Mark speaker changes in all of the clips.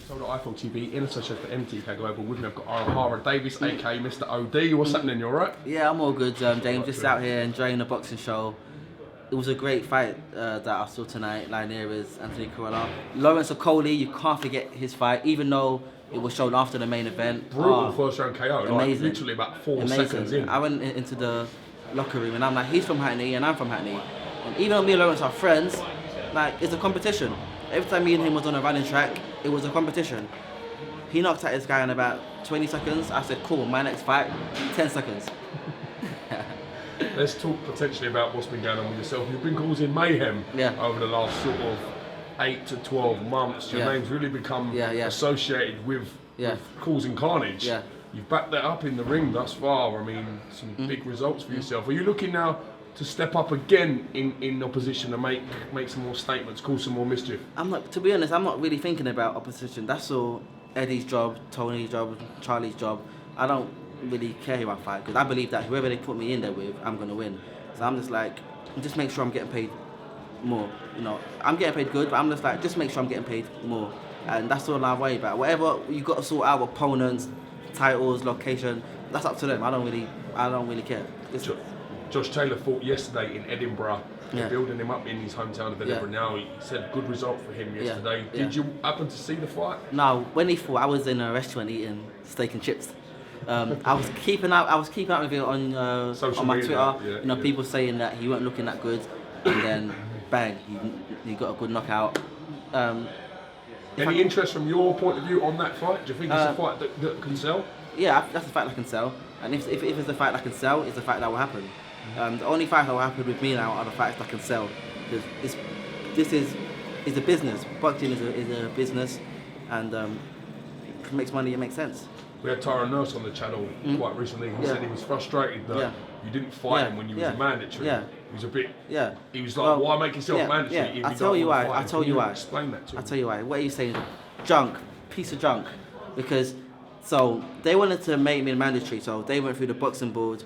Speaker 1: So the iPhone TV in association with MTK Global. With me, I've got OHARA Davies, aka Mr. OD. What's happening? You alright?
Speaker 2: Yeah, I'm all good, James. Just out here enjoying the boxing show. It was a great fight that I saw tonight. Linares, Anthony Corella. Lawrence Okoli, you can't forget his fight, even though it was shown after the main event.
Speaker 1: Brutal first round KO.
Speaker 2: Amazing.
Speaker 1: Like, literally about 4 seconds in.
Speaker 2: I went into the locker room and I'm like, he's from Hackney and I'm from Hackney. And even though me and Lawrence are friends, like, it's a competition. Every time me and him was on a running track, it was a competition. He knocked out his guy in about 20 seconds. I said, cool, my next fight, 10 seconds.
Speaker 1: Let's talk potentially about what's been going on with yourself. You've been causing mayhem over the last sort of 8 to 12 months. Your name's really become associated with causing carnage. You've backed that up in the ring thus far. I mean, some big results for yourself. Are you looking now to step up again in opposition and make some more statements, cause some more mischief?
Speaker 2: To be honest, I'm not really thinking about opposition. That's all Eddie's job, Tony's job, Charlie's job. I don't really care who I fight because I believe that whoever they put me in there with, I'm going to win. So I'm just like, just make sure I'm getting paid more. You know, I'm getting paid good, but I'm just like, just make sure I'm getting paid more. And that's all I worry about. Whatever you got to sort out, opponents, titles, location, that's up to them. I don't really care.
Speaker 1: Josh Taylor fought yesterday in Edinburgh. They're building him up in his hometown of Edinburgh now. He said good result for him yesterday. Did you happen to see the fight?
Speaker 2: No, when he fought, I was in a restaurant eating steak and chips. I was keeping up with it on my Twitter. People saying that he weren't looking that good, and then bang, he got a good knockout.
Speaker 1: Any interest from your point of view on that fight? Do you think it's a fight that can sell?
Speaker 2: Yeah, that's a fight that can sell. And if it's a fight that can sell, it's a fight that will happen. The only fight that will happen with me now are the fights that can sell. Because this is a business. Boxing is a business, and if it makes money, it makes sense.
Speaker 1: We had Tyrone on the channel quite recently. He said he was frustrated that you didn't fight him when you was mandatory. He was a bit. He was like, "Why make yourself mandatory?"
Speaker 2: I tell you why. I tell you why.
Speaker 1: Explain that to me.
Speaker 2: I tell you why. What are you saying? Junk, piece of junk. Because they wanted to make me mandatory. So they went through the boxing board.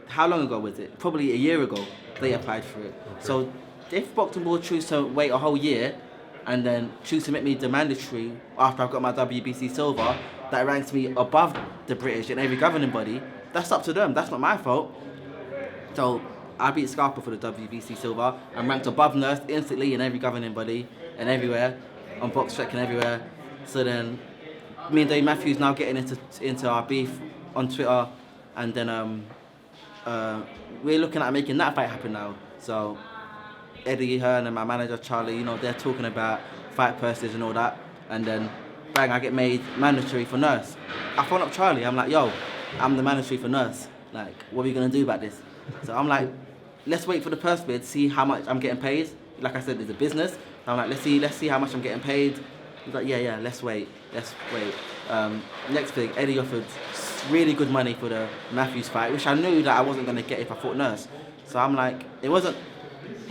Speaker 2: How long ago was it? Probably a year ago. They applied for it. Okay. So if boxing board choose to wait a whole year, and then choose to make me the mandatory after I've got my WBC silver, that ranks me above the British and every governing body, that's up to them. That's not my fault. So I beat Scarpa for the WBC silver. I'm ranked above Nurse instantly in every governing body and everywhere, on BoxTrek and everywhere. So then me and Dave Matthews now getting into our beef on Twitter, and then we're looking at making that fight happen now. So Eddie Hearn and my manager Charlie, they're talking about fight purses and all that, and then bang, I get made mandatory for Nurse. I phone up Charlie, I'm like, yo, I'm the mandatory for Nurse. Like, what are we gonna do about this? So I'm like, let's wait for the purse bid, see how much I'm getting paid. Like I said, it's a business. I'm like, let's see how much I'm getting paid. He's like, yeah, let's wait. Next thing, Eddie offered really good money for the Matthews fight, which I knew that I wasn't gonna get if I fought Nurse. So I'm like, it wasn't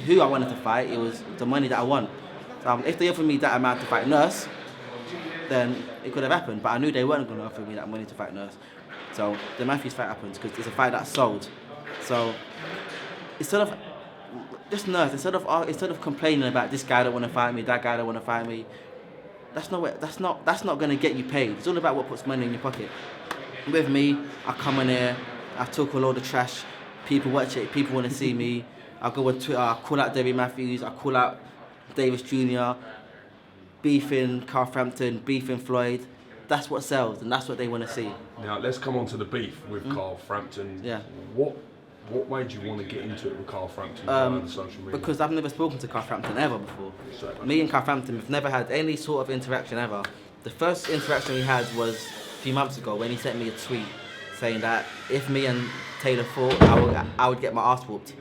Speaker 2: who I wanted to fight, it was the money that I want. So if they offered me that amount to fight Nurse, then it could have happened. But I knew they weren't going to offer me that money to fight Nurse. So the Matthews fight happens because it's a fight that sold. So instead of just Nurse, instead of complaining about this guy don't want to fight me, that guy don't want to fight me, that's not going to get you paid. It's all about what puts money in your pocket. With me, I come in here, I talk a load of trash. People watch it. People want to see me. I go on Twitter, I call out David Matthews, I call out Davis Jr., beefing Carl Frampton, beefing Floyd. That's what sells, and that's what they want to see.
Speaker 1: Now let's come on to the beef with Carl Frampton. What made you want to get into it with Carl Frampton on social media?
Speaker 2: Because I've never spoken to Carl Frampton ever before. Me and Carl Frampton have never had any sort of interaction ever. The first interaction we had was a few months ago when he sent me a tweet saying that if me and Taylor fought, I would get my ass whooped.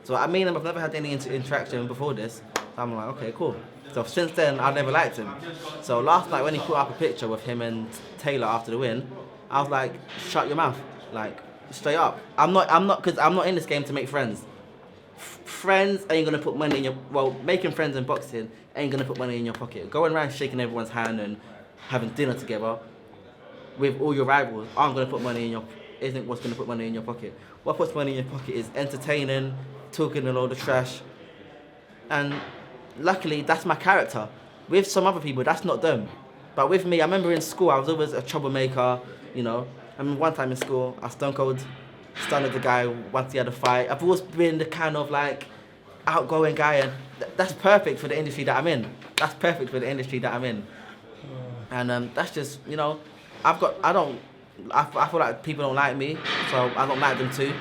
Speaker 2: So I mean, I've never had any interaction before this. So I'm like, okay, cool. So since then, I've never liked him. So last night when he put up a picture with him and Taylor after the win, I was like, shut your mouth, like straight up. I'm not in this game to make friends. Friends ain't gonna put money in your, making friends in boxing ain't gonna put money in your pocket. Going around shaking everyone's hand and having dinner together with all your rivals isn't what's gonna put money in your pocket. What puts money in your pocket is entertaining, talking a load of trash, and luckily that's my character. With some other people, that's not them. But with me, I remember in school, I was always a troublemaker, you know. I remember one time in school, I stone cold stunned the guy once he had a fight. I've always been the kind of like outgoing guy, and that's perfect for the industry that I'm in. That's perfect for the industry that I'm in. And that's just, you know, I feel like people don't like me, so I don't like them too.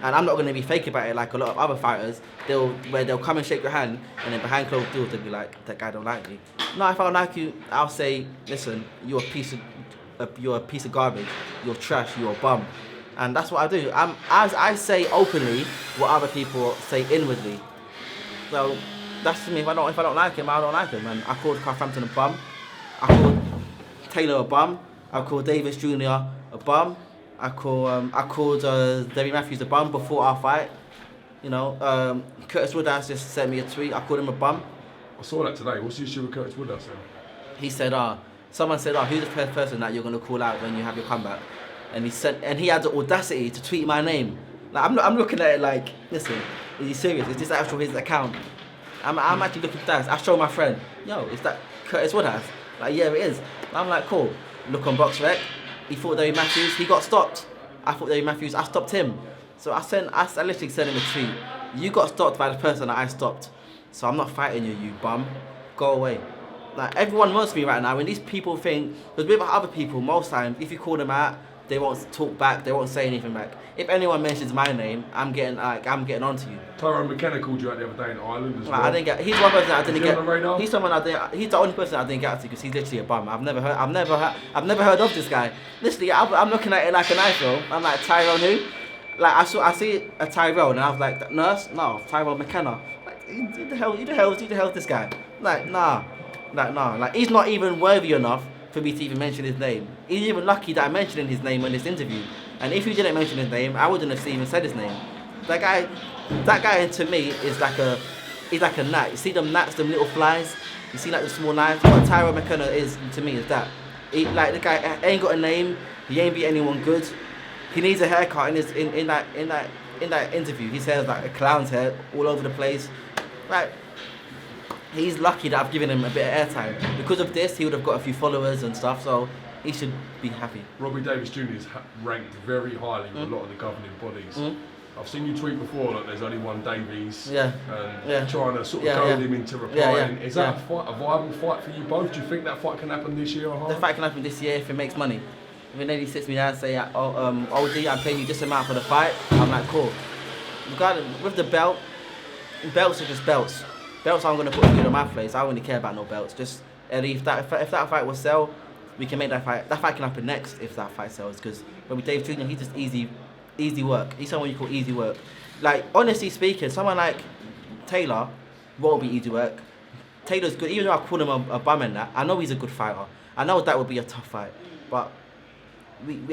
Speaker 2: And I'm not going to be fake about it like a lot of other fighters. They'll come and shake your hand, and then behind closed doors they'll be like, that guy don't like me. No, if I don't like you, I'll say, listen, you're a piece of garbage. You're trash. You're a bum. And that's what I do. I say openly what other people say inwardly. So that's to me. If I don't like him, I don't like him. And I called FRAMPTON a bum. I called Taylor a bum. I called Davis Jr. a bum. I called Debbie Matthews a bum before our fight. You know, Curtis Woodhouse just sent me a tweet. I called him a bum.
Speaker 1: I saw that today. What's the issue with Curtis Woodhouse then?
Speaker 2: He said, someone said, who's the first person that you're gonna call out when you have your comeback? And he had the audacity to tweet my name. Like I'm looking at it like, listen, is he serious? Is this actual his account? I'm actually looking at that. I showed my friend, yo, is that Curtis Woodhouse? Like, yeah, it is. I'm like, cool. Look on BoxRec. He fought David Matthews. He got stopped. I fought David Matthews. I stopped him. So I literally sent him a tweet. You got stopped by the person that I stopped. So I'm not fighting you, you bum. Go away. Like, everyone wants me right now. When these people think, because with other people, most times, if you call them out, they won't talk back. They won't say anything back. If anyone mentions my name, I'm getting onto you.
Speaker 1: TYRONE McKENna called you out the other day in Ireland as well.
Speaker 2: I didn't get. He's one person I didn't get.
Speaker 1: On the radar?
Speaker 2: He's someone he's the only person I didn't get to because he's literally a bum. I've never heard of this guy. Literally, I'm looking at it like an iPhone. I'm like, Tyrone who? Like I see a Tyrone and I was like, nurse? No, TYRONE McKenna. Like, who the hell is this guy? Like, nah. Like, he's not even worthy enough for me to even mention his name. He's even lucky that I mentioned his name in this interview. And if you didn't mention his name, I wouldn't have even said his name. That guy to me is like a gnat. You see them gnats, them little flies? You see like the small knives? What TYRONE McKenna is to me is that. The guy ain't got a name, he ain't beat anyone good. He needs a haircut in that interview. His hair's like a clown's hair all over the place. Like, he's lucky that I've given him a bit of airtime. Because of this, he would have got a few followers and stuff, so he should be happy.
Speaker 1: Robbie Davies Jr. is ranked very highly with a lot of the governing bodies. I've seen you tweet before that there's only one Davies, trying to sort of goad him into replying. Is that a viable fight for you both? Do you think that fight can happen this year?
Speaker 2: The fight can happen this year if it makes money. If an lady sits me down and say, OD, I'm paying you this amount for the fight, I'm like, cool. Regardless, with the belts are just belts. Belts aren't going to put food on my place. I don't really care about no belts. Just, if that fight will sell, we can make that fight. That fight can happen next if that fight sells. Because Robbie Davies Jr., he's just easy work. He's someone you call easy work. Like, honestly speaking, someone like Taylor won't be easy work. Taylor's good. Even though I call him a bum and that, I know he's a good fighter. I know that would be a tough fight. But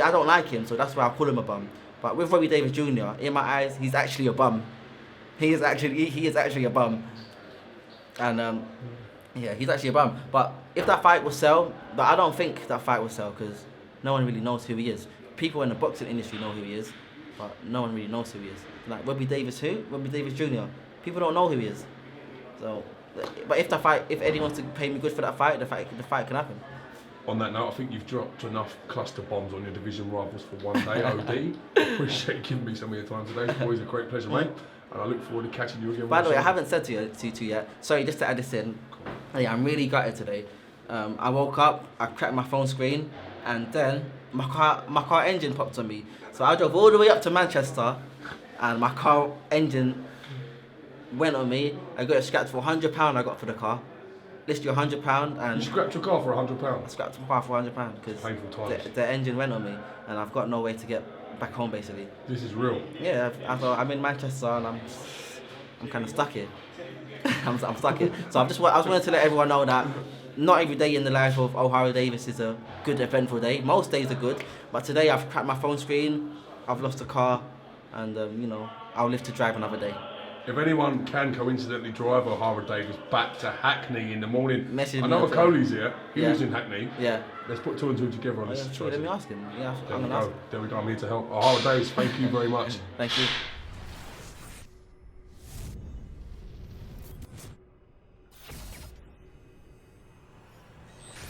Speaker 2: I don't like him, so that's why I call him a bum. But with Robbie Davies Jr., in my eyes, he's actually a bum. He is actually a bum. And he's actually a bum. But if that fight will sell, but I don't think that fight will sell because no one really knows who he is. People in the boxing industry know who he is, but no one really knows who he is. Like Robbie Davies who? Robbie Davies Jr. People don't know who he is. So, but if Eddie wants to pay me good for that fight, the fight can happen.
Speaker 1: On that note, I think you've dropped enough cluster bombs on your division rivals for one day, OD. Appreciate you giving me some of your time today. It's always a great pleasure, mate. And I look forward to catching you again.
Speaker 2: By the way, I haven't said to you yet. Sorry, just to add this in. Yeah, I'm really gutted today. I woke up, I cracked my phone screen, and then my car engine popped on me. So I drove all the way up to Manchester, and my car engine went on me. I got it scrapped for £100. I got for the car. Literally £100, and
Speaker 1: you scrapped your car for £100.
Speaker 2: I scrapped my car for £100 because the engine went on me, and I've got no way to get back home. Basically,
Speaker 1: this is real.
Speaker 2: Yeah, I'm in Manchester, and I'm kind of stuck here. I'm stuck here. So I just wanted to let everyone know that not every day in the life of OHARA Davies is a good, eventful day. Most days are good, but today I've cracked my phone screen, I've lost a car, and I'll live to drive another day.
Speaker 1: If anyone can coincidentally drive OHARA Davies back to Hackney in the morning,
Speaker 2: message
Speaker 1: I know Coley's here. He lives in Hackney.
Speaker 2: Yeah.
Speaker 1: Let's put 2 and 2 together on this situation.
Speaker 2: Let me ask him. Yeah,
Speaker 1: there we go. I'm here to help. OHARA Davies, thank you very much.
Speaker 2: Thank you.